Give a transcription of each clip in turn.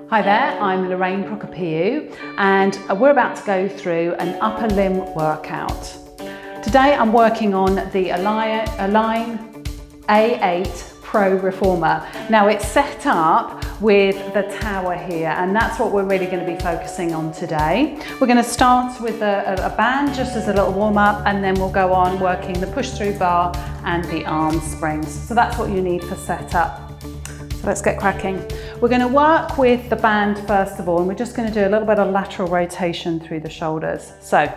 Hi there, I'm Loraine Prokopiou and we're about to go through an upper limb workout. Today I'm working on the Align A8-Pro Reformer. Now it's set up with the tower here and that's what we're really going to be focusing on today. We're going to start with a band just as a little warm up, and then we'll go on working the push through bar and the arm springs. So that's what you need for setup. So let's get cracking. We're going to work with the band first of all, and we're just going to do a little bit of lateral rotation through the shoulders. So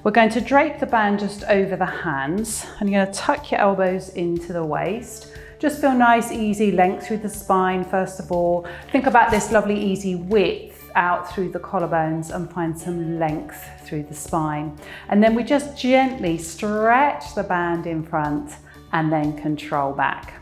we're going to drape the band just over the hands, and you're going to tuck your elbows into the waist. Just feel nice, easy length through the spine first of all. Think about this lovely, easy width out through the collarbones and find some length through the spine. And then we just gently stretch the band in front and then control back.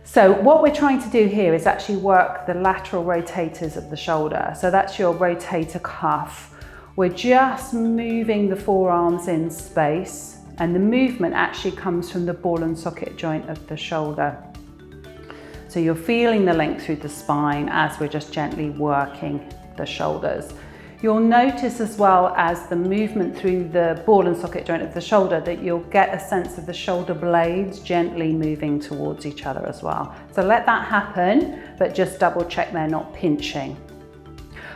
So what we're trying to do here is actually work the lateral rotators of the shoulder. So that's your rotator cuff. We're just moving the forearms in space, and the movement actually comes from the ball and socket joint of the shoulder. So you're feeling the length through the spine as we're just gently working the shoulders. You'll notice as well as the movement through the ball and socket joint of the shoulder that you'll get a sense of the shoulder blades gently moving towards each other as well. So let that happen, but just double check they're not pinching.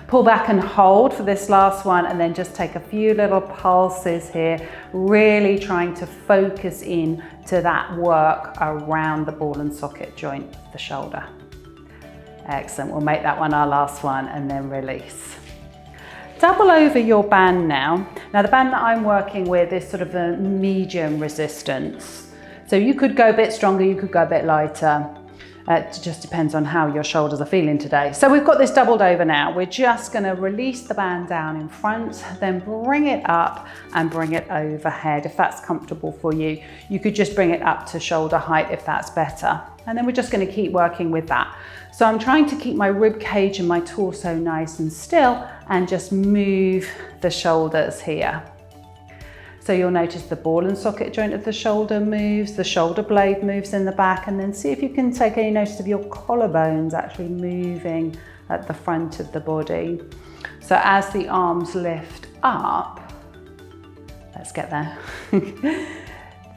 Pull back and hold for this last one, and then just take a few little pulses here, really trying to focus in to that work around the ball and socket joint of the shoulder. Excellent, we'll make that one our last one and then release. Double over your band now. Now the band that I'm working with is sort of a medium resistance. So you could go a bit stronger, you could go a bit lighter. It just depends on how your shoulders are feeling today. So we've got this doubled over now. We're just going to release the band down in front, then bring it up and bring it overhead if that's comfortable for you. You could just bring it up to shoulder height if that's better. And then we're just going to keep working with that. So I'm trying to keep my rib cage and my torso nice and still and just move the shoulders here. So you'll notice the ball and socket joint of the shoulder moves, the shoulder blade moves in the back, and then see if you can take any notice of your collarbones actually moving at the front of the body. So as the arms lift up, let's get there,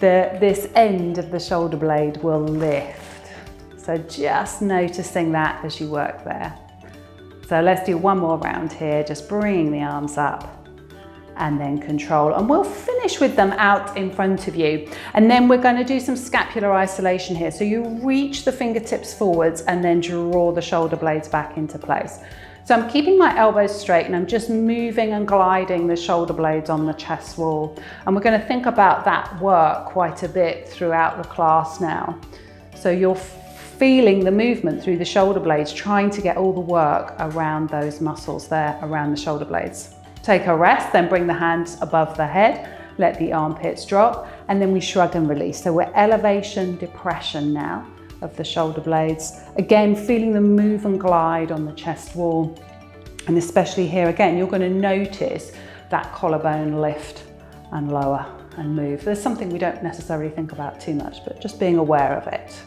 this end of the shoulder blade will lift. So just noticing that as you work there. So let's do one more round here, just bringing the arms up and then control. And we'll finish with them out in front of you. And then we're going to do some scapular isolation here. So you reach the fingertips forwards and then draw the shoulder blades back into place. So I'm keeping my elbows straight and I'm just moving and gliding the shoulder blades on the chest wall. And we're going to think about that work quite a bit throughout the class now. So you're feeling the movement through the shoulder blades, trying to get all the work around those muscles there, around the shoulder blades. Take a rest, then bring the hands above the head, let the armpits drop, and then we shrug and release. So we're elevation, depression now of the shoulder blades. Again, feeling them move and glide on the chest wall. And especially here, again, you're going to notice that collarbone lift and lower and move. There's something we don't necessarily think about too much, but just being aware of it.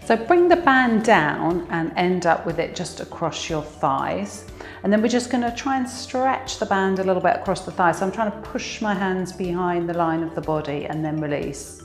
So bring the band down and end up with it just across your thighs. And then we're just going to try and stretch the band a little bit across the thighs. So I'm trying to push my hands behind the line of the body and then release.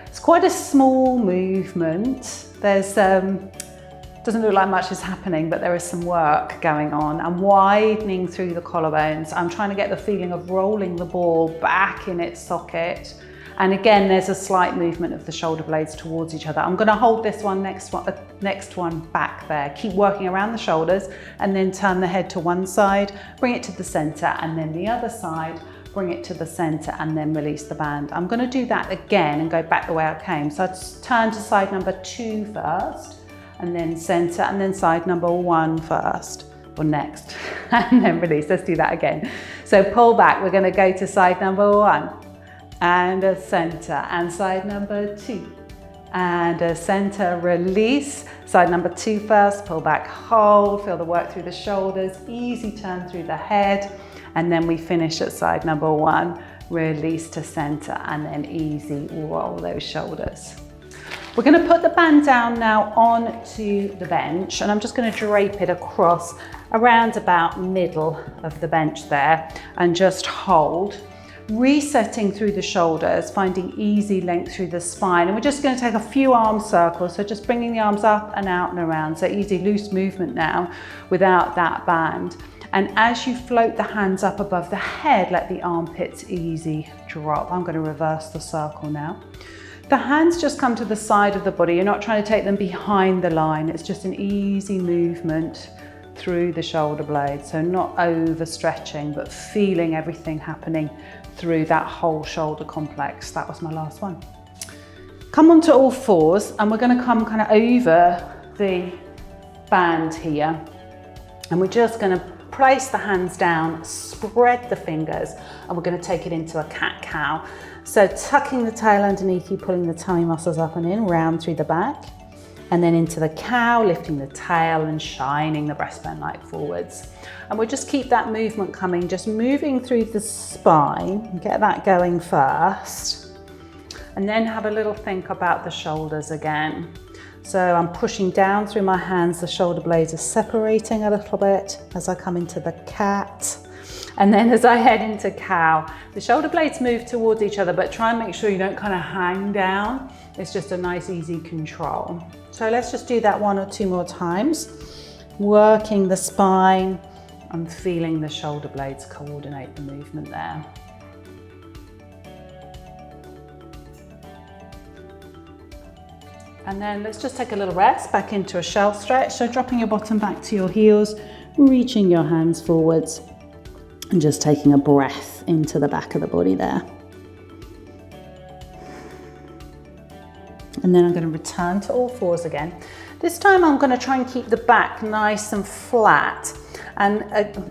It's quite a small movement. There's, doesn't look like much is happening, but there is some work going on and widening through the collarbones. I'm trying to get the feeling of rolling the ball back in its socket. And again, there's a slight movement of the shoulder blades towards each other. I'm going to hold this one, next one back there. Keep working around the shoulders and then turn the head to one side, bring it to the center, and then the other side, bring it to the center, and then release the band. I'm going to do that again and go back the way I came. So I'd turn to side number 2 first, and then center, and then side number 1 first, or next, and then release. Let's do that again. So pull back. We're going to go to side number 1. And a center, and side number 2, and a center, release. Side number 2 first, pull back, hold, feel the work through the shoulders, easy turn through the head, and then we finish at side number 1, release to center, and then easy roll those shoulders. We're going to put the band down now onto the bench, and I'm just going to drape it across around about middle of the bench there and just hold. Resetting through the shoulders, finding easy length through the spine. And we're just going to take a few arm circles, so just bringing the arms up and out and around. So easy loose movement now without that band. And as you float the hands up above the head, let the armpits easy drop. I'm going to reverse the circle now. The hands just come to the side of the body. You're not trying to take them behind the line. It's just an easy movement through the shoulder blades. So not overstretching, but feeling everything happening through that whole shoulder complex. That was my last one. Come onto all fours, and we're going to come kind of over the band here. And we're just going to place the hands down, spread the fingers, and we're going to take it into a cat-cow. So tucking the tail underneath you, pulling the tummy muscles up and in, round through the back, and then into the cow, lifting the tail and shining the breastbone light forwards. And we'll just keep that movement coming, just moving through the spine, get that going first, and then have a little think about the shoulders again. So I'm pushing down through my hands, the shoulder blades are separating a little bit as I come into the cat. And then as I head into cow, the shoulder blades move towards each other, but try and make sure you don't kind of hang down. It's just a nice, easy control. So let's just do that 1 or 2 more times. Working the spine and feeling the shoulder blades coordinate the movement there. And then let's just take a little rest back into a shell stretch. So dropping your bottom back to your heels, reaching your hands forwards, and just taking a breath into the back of the body there. And then I'm going to return to all fours again. This time I'm going to try and keep the back nice and flat. And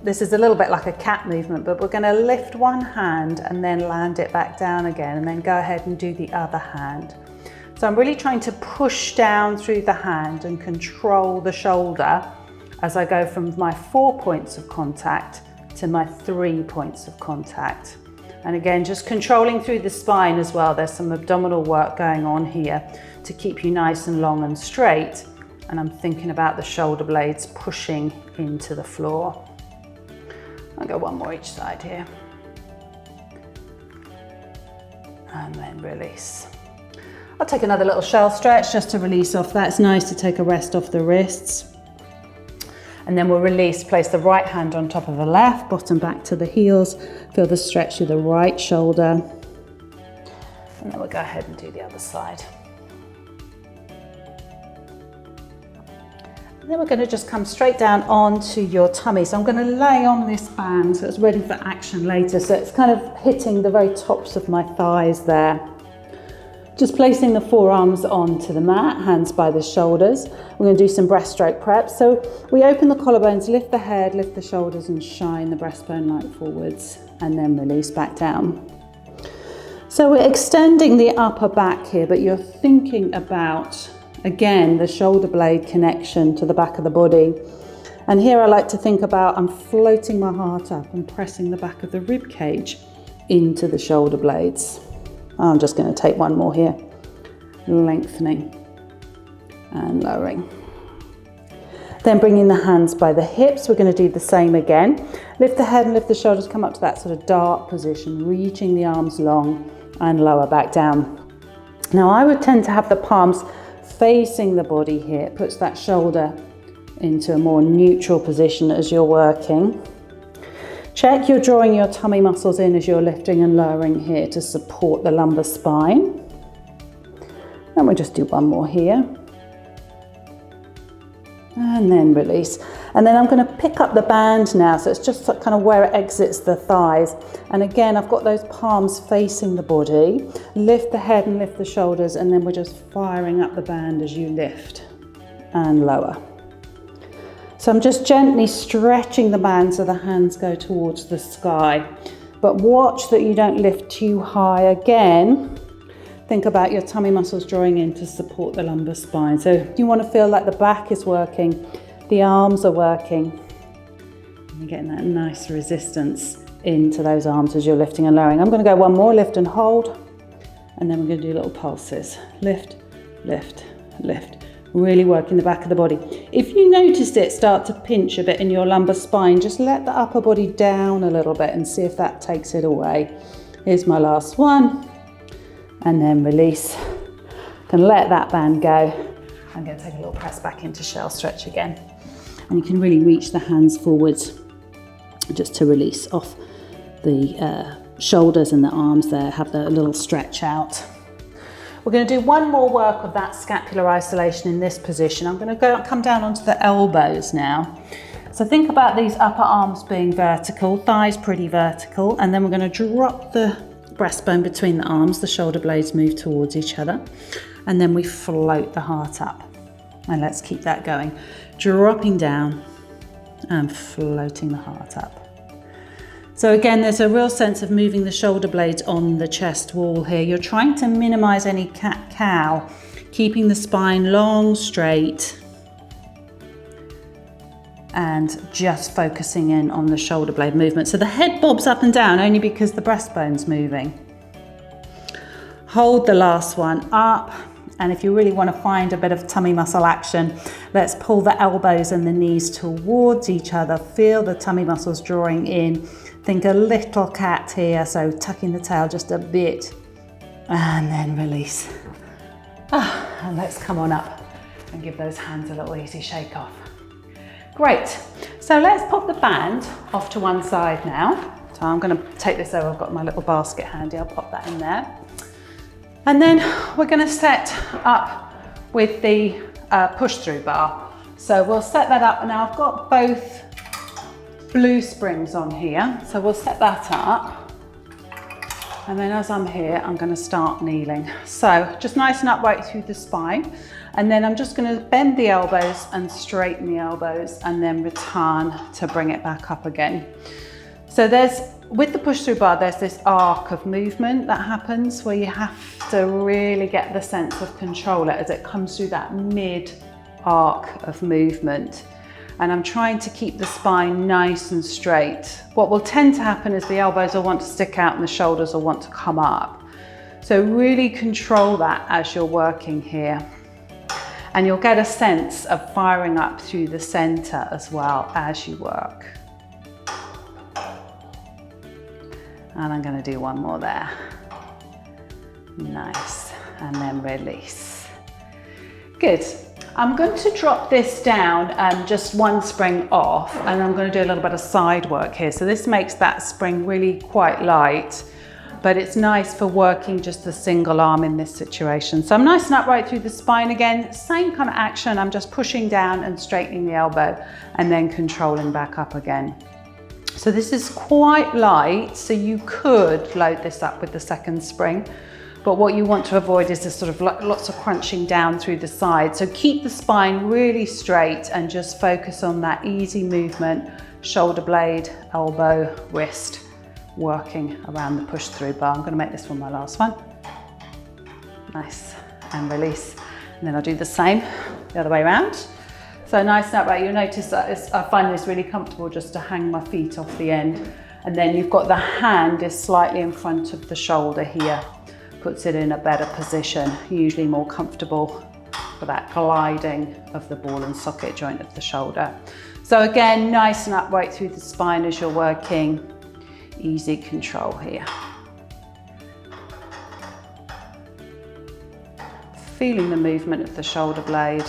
this is a little bit like a cat movement, but we're going to lift one hand and then land it back down again, and then go ahead and do the other hand. So I'm really trying to push down through the hand and control the shoulder as I go from my 4 points of contact to my 3 points of contact. And again, just controlling through the spine as well. There's some abdominal work going on here to keep you nice and long and straight. And I'm thinking about the shoulder blades pushing into the floor. I'll go one more each side here. And then release. I'll take another little shell stretch just to release off that. It's nice to take a rest off the wrists. And then we'll release, place the right hand on top of the left, bottom back to the heels. Feel the stretch through the right shoulder. And then we'll go ahead and do the other side. And then we're going to just come straight down onto your tummy. So I'm going to lay on this band so it's ready for action later. So it's kind of hitting the very tops of my thighs there. Just placing the forearms onto the mat, hands by the shoulders. We're going to do some breaststroke prep. So we open the collarbones, lift the head, lift the shoulders, and shine the breastbone light forwards, and then release back down. So we're extending the upper back here, but you're thinking about, again, the shoulder blade connection to the back of the body. And here I like to think about, I'm floating my heart up and pressing the back of the rib cage into the shoulder blades. I'm just going to take one more here, lengthening and lowering. Then bringing the hands by the hips, we're going to do the same again. Lift the head and lift the shoulders, come up to that sort of dark position, reaching the arms long and lower back down. Now I would tend to have the palms facing the body here. It puts that shoulder into a more neutral position as you're working. Check you're drawing your tummy muscles in as you're lifting and lowering here to support the lumbar spine. And we'll just do one more here. And then release. And then I'm going to pick up the band now, so it's just kind of where it exits the thighs. And again, I've got those palms facing the body. Lift the head and lift the shoulders, and then we're just firing up the band as you lift and lower. So I'm just gently stretching the band so the hands go towards the sky. But watch that you don't lift too high again. Think about your tummy muscles drawing in to support the lumbar spine. So you want to feel like the back is working, the arms are working. And you're getting that nice resistance into those arms as you're lifting and lowering. I'm going to go one more, lift and hold. And then we're going to do little pulses. Lift lift, lift. Really working the back of the body. If you noticed it start to pinch a bit in your lumbar spine, just let the upper body down a little bit and see if that takes it away. Here's my last one. And then release. Can let that band go. I'm going to take a little press back into shell stretch again. And you can really reach the hands forwards just to release off the shoulders and the arms there. Have the little stretch out. We're going to do one more work of that scapular isolation in this position. I'm going to come down onto the elbows now. So think about these upper arms being vertical, thighs pretty vertical, and then we're going to drop the breastbone between the arms, the shoulder blades move towards each other, and then we float the heart up. And let's keep that going. Dropping down and floating the heart up. So again, there's a real sense of moving the shoulder blades on the chest wall here. You're trying to minimize any cat-cow, keeping the spine long, straight, and just focusing in on the shoulder blade movement. So the head bobs up and down only because the breastbone's moving. Hold the last one up. And if you really want to find a bit of tummy muscle action, let's pull the elbows and the knees towards each other. Feel the tummy muscles drawing in. Think a little cat here, so tucking the tail just a bit and then release. And let's come on up and give those hands a little easy shake off. Great, so let's pop the band off to one side now. So I'm going to take this over, I've got my little basket handy, I'll pop that in there. And then we're going to set up with the push-through bar. So we'll set that up. Now I've got both blue springs on here, so we'll set that up. And then as I'm here, I'm going to start kneeling. So just nice and upright through the spine. And then I'm just going to bend the elbows and straighten the elbows and then return to bring it back up again. So with the push-through bar, there's this arc of movement that happens where you have to really get the sense of control as it comes through that mid-arc of movement. And I'm trying to keep the spine nice and straight. What will tend to happen is the elbows will want to stick out and the shoulders will want to come up. So really control that as you're working here. And you'll get a sense of firing up through the center as well as you work. And I'm going to do one more there. Nice. And then release. Good. I'm going to drop this down just one spring off, and I'm going to do a little bit of side work here. So this makes that spring really quite light, but it's nice for working just a single arm in this situation. So I'm nice and upright through the spine again. Same kind of action. I'm just pushing down and straightening the elbow and then controlling back up again. So this is quite light, so you could load this up with the second spring, but what you want to avoid is this sort of lots of crunching down through the side. So keep the spine really straight and just focus on that easy movement, shoulder blade, elbow, wrist, working around the push through bar. I'm going to make this one my last one. Nice, and release. And then I'll do the same the other way around. So nice and upright. You'll notice that I find this really comfortable just to hang my feet off the end. And then you've got the hand is slightly in front of the shoulder here. Puts it in a better position, usually more comfortable for that gliding of the ball and socket joint of the shoulder. So again, nice and upright through the spine as you're working. Easy control here. Feeling the movement of the shoulder blade.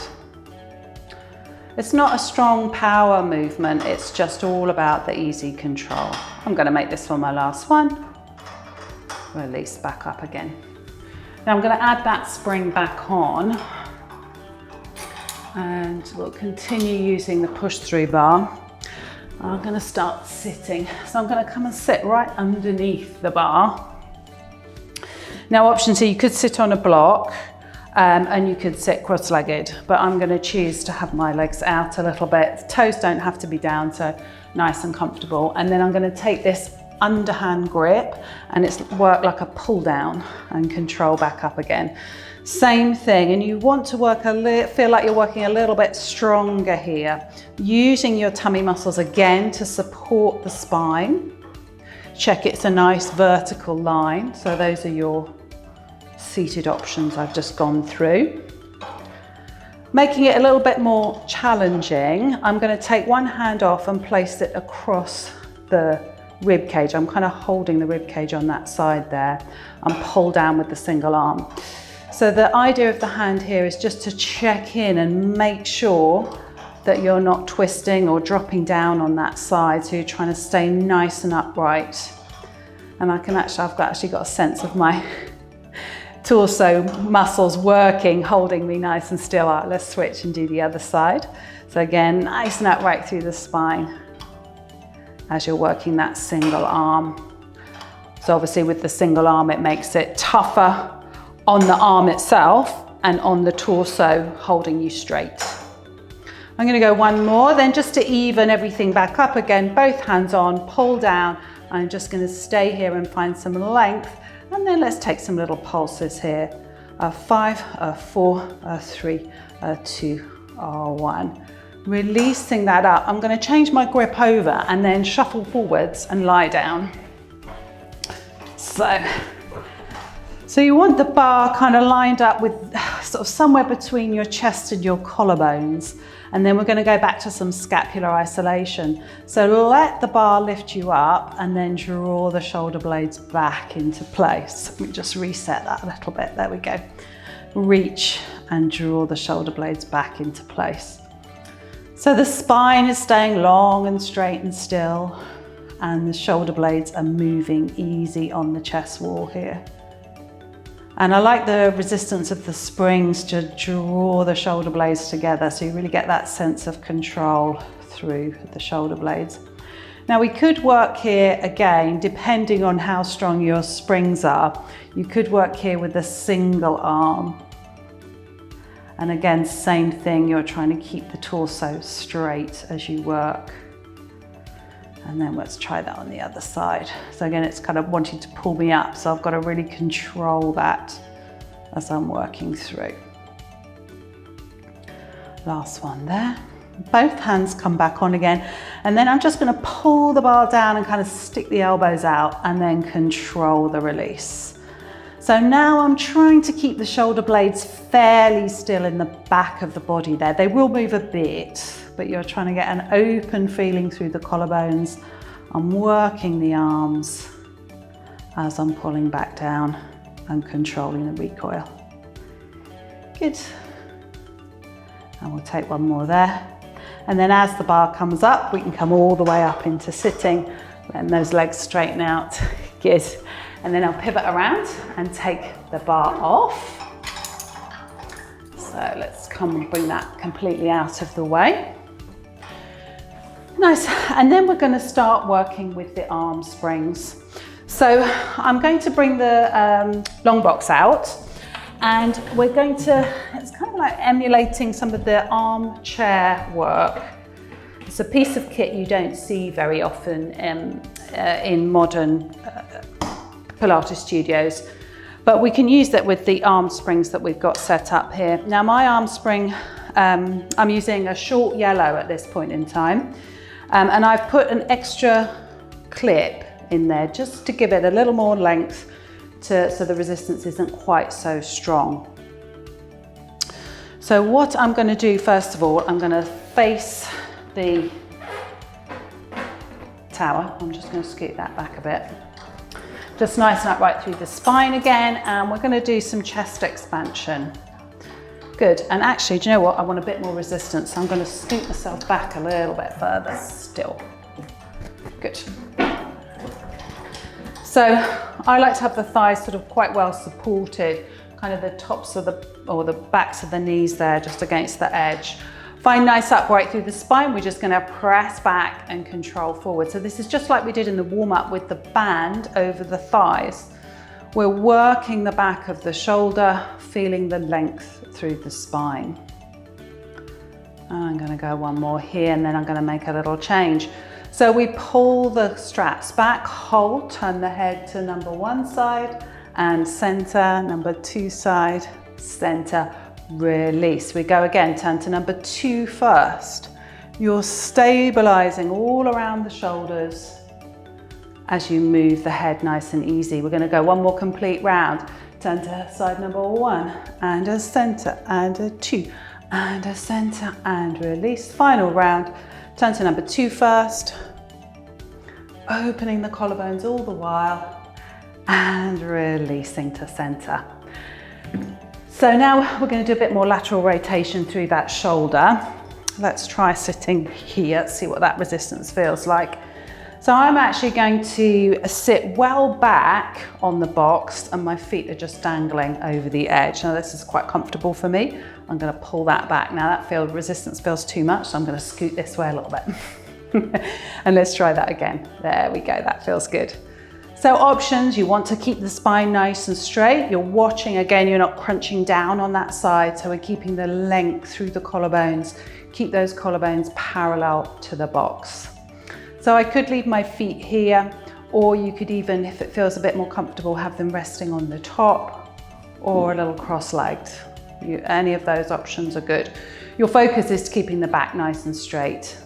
It's not a strong power movement, it's just all about the easy control. I'm going to make this one my last one. Release back up again. Now I'm going to add that spring back on and we'll continue using the push-through bar. I'm going to start sitting. So I'm going to come and sit right underneath the bar. Now options here, you could sit on a block and you could sit cross-legged, but I'm going to choose to have my legs out a little bit. The toes don't have to be down, so nice and comfortable. And then I'm going to take this underhand grip and it's work like a pull down and control back up again. Same thing, and you want to work feel like you're working a little bit stronger here, using your tummy muscles again to support the spine. Check it's a nice vertical line. So those are your seated options I've just gone through. Making it a little bit more challenging, I'm going to take one hand off and place it across the rib cage. I'm kind of holding the rib cage on that side there and pull down with the single arm. So the idea of the hand here is just to check in and make sure that you're not twisting or dropping down on that side. So you're trying to stay nice and upright. And I've actually got a sense of my torso muscles working, holding me nice and still. Let's switch and do the other side. So again, nice and upright through the spine as you're working that single arm. So obviously with the single arm, it makes it tougher on the arm itself and on the torso, holding you straight. I'm going to go one more, then just to even everything back up again, both hands on, pull down. I'm just going to stay here and find some length. And then let's take some little pulses here. 5, 4, 3, 2, 1. Releasing that up. I'm going to change my grip over and then shuffle forwards and lie down. So you want the bar kind of lined up with sort of somewhere between your chest and your collarbones. And then we're going to go back to some scapular isolation. So let the bar lift you up and then draw the shoulder blades back into place. Let me just reset that a little bit. There we go. Reach and draw the shoulder blades back into place. So the spine is staying long and straight and still, and the shoulder blades are moving easy on the chest wall here. And I like the resistance of the springs to draw the shoulder blades together, so you really get that sense of control through the shoulder blades. Now we could work here again, depending on how strong your springs are. You could work here with a single arm. And again, same thing, you're trying to keep the torso straight as you work. And then let's try that on the other side. So again, it's kind of wanting to pull me up, so I've got to really control that as I'm working through. Last one there. Both hands come back on again. And then I'm just going to pull the bar down and kind of stick the elbows out and then control the release. So now I'm trying to keep the shoulder blades fairly still in the back of the body there. They will move a bit, but you're trying to get an open feeling through the collarbones. I'm working the arms as I'm pulling back down and controlling the recoil. Good. And we'll take one more there. And then as the bar comes up, we can come all the way up into sitting, letting those legs straighten out. Good. And then I'll pivot around and take the bar off. So let's come and bring that completely out of the way. Nice, and then we're going to start working with the arm springs. So I'm going to bring the long box out, and we're going to, it's kind of like emulating some of the armchair work. It's a piece of kit you don't see very often in modern Pilates studios, but we can use that with the arm springs that we've got set up here. Now my arm spring, I'm using a short yellow at this point in time. And I've put an extra clip in there just to give it a little more length so the resistance isn't quite so strong. So what I'm going to do first of all, I'm going to face the tower. I'm just going to scoot that back a bit. Just nice and upright through the spine again, and we're going to do some chest expansion. Good, and actually, do you know what? I want a bit more resistance, so I'm going to scoot myself back a little bit further still. Good. So I like to have the thighs sort of quite well supported, kind of the tops of the backs of the knees there, just against the edge. Find nice upright through the spine. We're just going to press back and control forward. So this is just like we did in the warm-up with the band over the thighs. We're working the back of the shoulder, feeling the length through the spine. And I'm going to go one more here, and then I'm going to make a little change. So we pull the straps back, hold, turn the head to number 1 side and center, number 2 side, center, release. We go again, turn to number 2 first. You're stabilizing all around the shoulders as you move the head nice and easy. We're going to go one more complete round. Turn to side number 1 and a center and a 2 and a center and release. Final round. Turn to number 2 first. Opening the collarbones all the while and releasing to center. So now we're going to do a bit more lateral rotation through that shoulder. Let's try sitting here, see what that resistance feels like. So I'm actually going to sit well back on the box and my feet are just dangling over the edge. Now this is quite comfortable for me. I'm going to pull that back. Now that resistance feels too much, so I'm going to scoot this way a little bit. And let's try that again. There we go, that feels good. So options, you want to keep the spine nice and straight. You're watching, again, you're not crunching down on that side, so we're keeping the length through the collarbones. Keep those collarbones parallel to the box. So I could leave my feet here, or you could even, if it feels a bit more comfortable, have them resting on the top or a little cross-legged. Any of those options are good. Your focus is keeping the back nice and straight.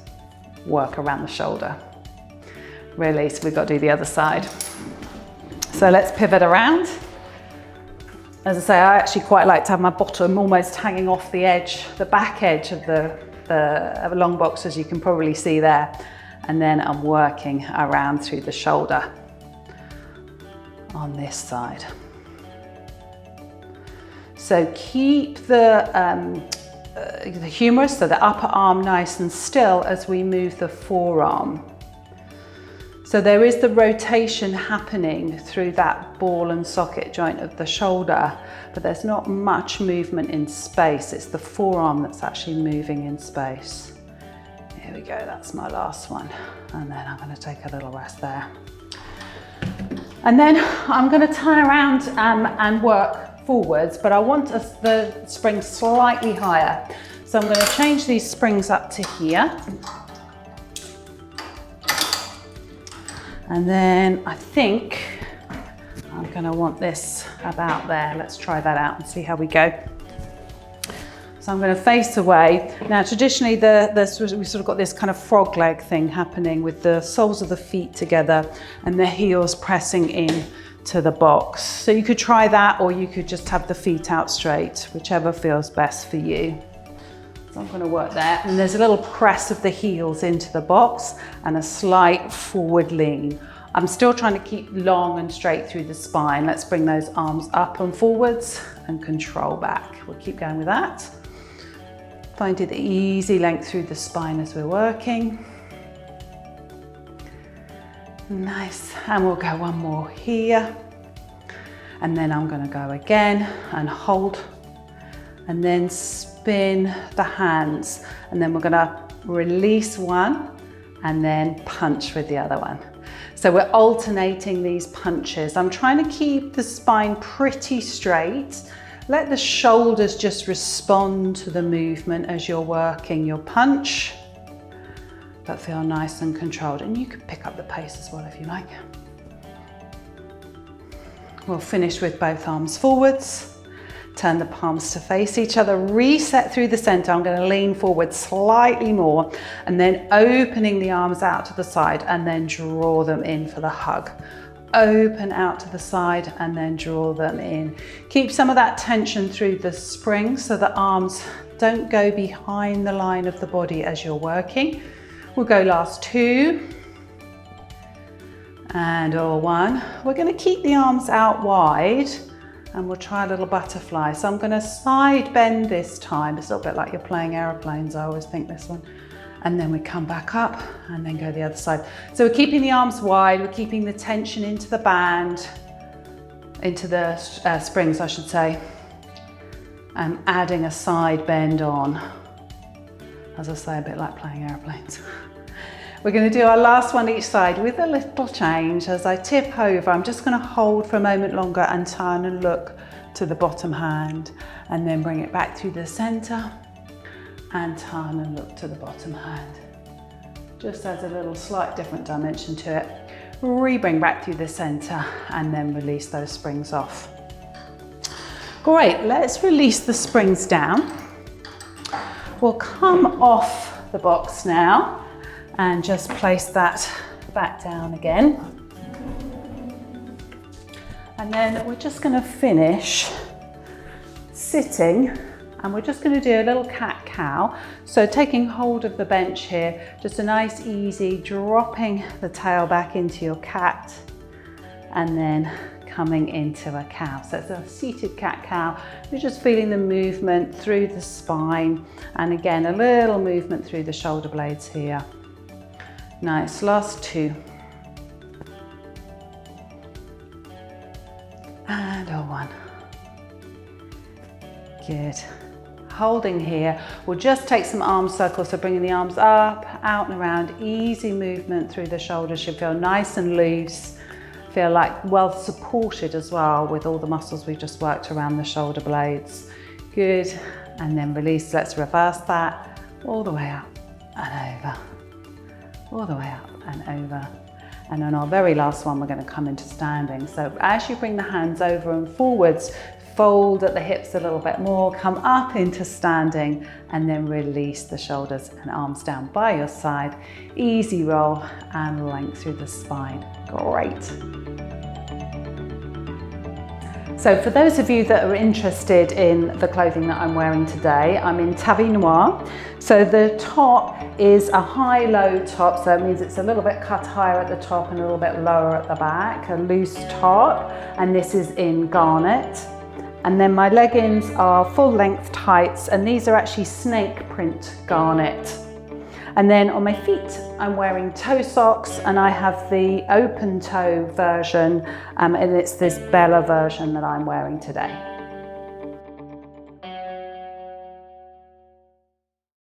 Work around the shoulder. Release, we've got to do the other side. So let's pivot around. As I say, I actually quite like to have my bottom almost hanging off the edge, the back edge of the long box, as you can probably see there. And then I'm working around through the shoulder on this side. So keep the humerus, so the upper arm, nice and still as we move the forearm. So there is the rotation happening through that ball and socket joint of the shoulder, but there's not much movement in space. It's the forearm that's actually moving in space. Here we go, that's my last one. And then I'm going to take a little rest there. And then I'm going to turn around and work forwards, but I want the spring slightly higher. So I'm going to change these springs up to here. And then I think I'm going to want this about there. Let's try that out and see how we go. So I'm going to face away. Now traditionally we've sort of got this kind of frog leg thing happening with the soles of the feet together and the heels pressing in to the box. So you could try that, or you could just have the feet out straight, whichever feels best for you. So I'm going to work there, and there's a little press of the heels into the box and a slight forward lean. I'm still trying to keep long and straight through the spine. Let's bring those arms up and forwards and control back. We'll keep going with that. Finding the easy length through the spine as we're working. Nice, and we'll go one more here. And then I'm going to go again and hold, and then spin the hands, and then we're going to release one and then punch with the other one. So we're alternating these punches. I'm trying to keep the spine pretty straight. Let the shoulders just respond to the movement as you're working your punch, but feel nice and controlled. And you can pick up the pace as well if you like. We'll finish with both arms forwards. Turn the palms to face each other, reset through the center. I'm going to lean forward slightly more, and then opening the arms out to the side and then draw them in for the hug. Open out to the side and then draw them in. Keep some of that tension through the spring so the arms don't go behind the line of the body as you're working. We'll go last two. And all one. We're going to keep the arms out wide, and we'll try a little butterfly. So I'm going to side bend this time. It's a little bit like you're playing aeroplanes, I always think this one. And then we come back up and then go the other side. So we're keeping the arms wide, we're keeping the tension into the band, into the springs, I should say, and adding a side bend on. As I say, a bit like playing aeroplanes. We're going to do our last one each side with a little change. As I tip over, I'm just going to hold for a moment longer and turn and look to the bottom hand, and then bring it back through the center and turn and look to the bottom hand. Just adds a little slight different dimension to it. Re-bring back through the center and then release those springs off. Great, let's release the springs down. We'll come off the box now and just place that back down again. And then we're just going to finish sitting and we're just going to do a little cat-cow. So taking hold of the bench here, just a nice easy dropping the tail back into your cat and then coming into a cow. So it's a seated cat-cow. You're just feeling the movement through the spine, and again a little movement through the shoulder blades here. Nice, last two. And a one. Good. Holding here, we'll just take some arm circles, so bringing the arms up, out and around, easy movement through the shoulders. Should feel nice and loose. Feel like well supported as well with all the muscles we've just worked around the shoulder blades. Good, and then release. Let's reverse that all the way up and over, all the way up and over. And on our very last one, we're going to come into standing. So as you bring the hands over and forwards, fold at the hips a little bit more, come up into standing, and then release the shoulders and arms down by your side. Easy roll and length through the spine. Great. So for those of you that are interested in the clothing that I'm wearing today, I'm in Tabby Noir. So the top is a high-low top, so it means it's a little bit cut higher at the top and a little bit lower at the back, a loose top, and this is in garnet. And then my leggings are full-length tights, and these are actually snake print garnet. And then on my feet, I'm wearing toe socks, and I have the open toe version, and it's this Bella version that I'm wearing today.